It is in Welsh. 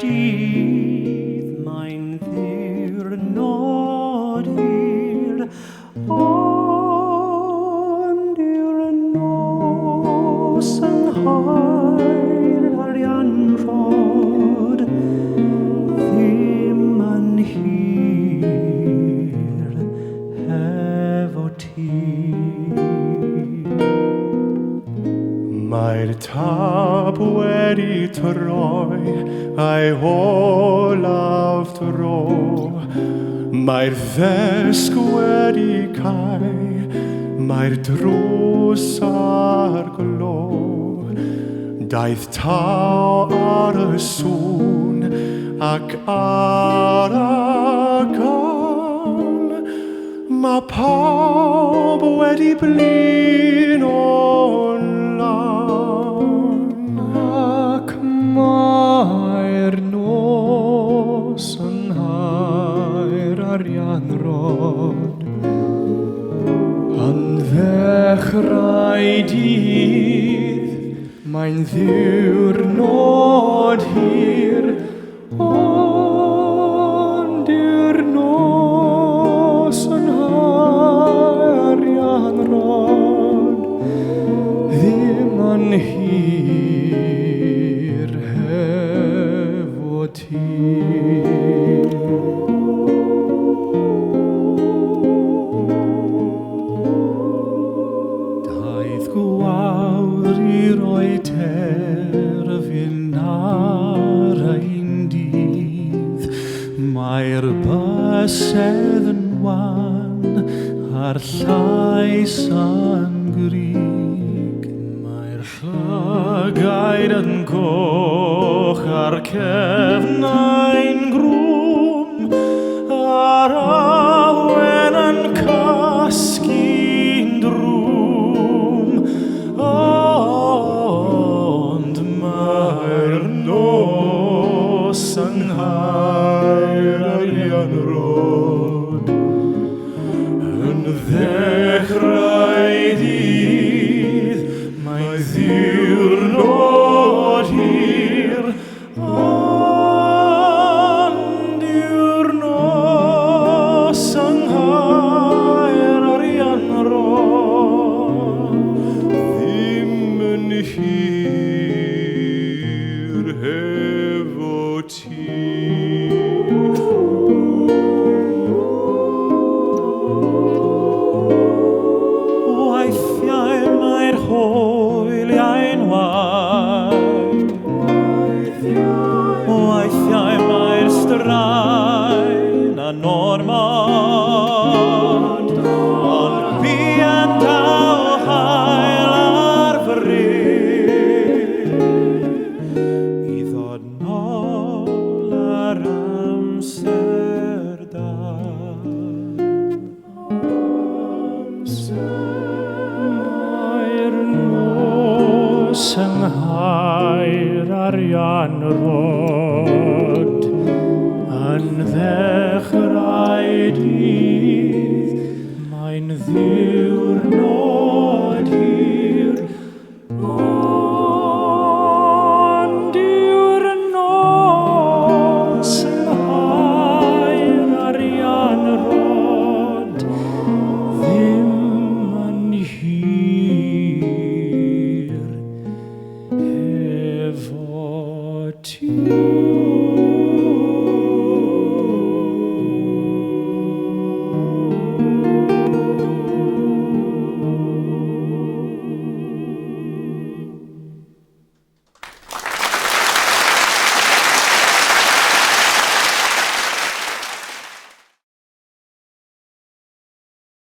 Dydd mae'n ddiwrnod hir, ond yw'r nos yng nghaer arian rhod ddim yn hir efo ti. Mae'r tab wedi troi a'i olaf dro, mae'r ddesg wedi cau, mae'r drws ar glo, daeth taw ar y sŵn ac ar y gan, mae pawb wedi blin o'n lan, ac mae'r nos yn haer arian rod, yn ddechrau dydd, mae'n ddiwrnod hir, ond yw'r nos yn haer arian rod ddim yn hir efo ti. Daeth gwawr i roi terfyn ar ein dydd, mae'r bysedd yn wan a'r llais yn grig, mae'r llygaid yn goch a'r cefnau'n grwm, a'r awen yn casgu'n drwm, ond mae'r nos yng nghaer arian rod yn ddechrau dydd, mae ddiwrnod hir, ond yw'r nos yng nghaer arian rod ddim yn hir efo ti. Weithiau mae'r hwyliau'n wael, weithiau mae'r straen yn ormod, ond buan daw hael ar fryd i ddod nôl ar amser da. Mae'r nos yng nghaer arian rod yn ddechrau dydd, mae'n ddiwrnod hir, ond yw'r nos yng nghaer arian rod ddim yn hir efo ti.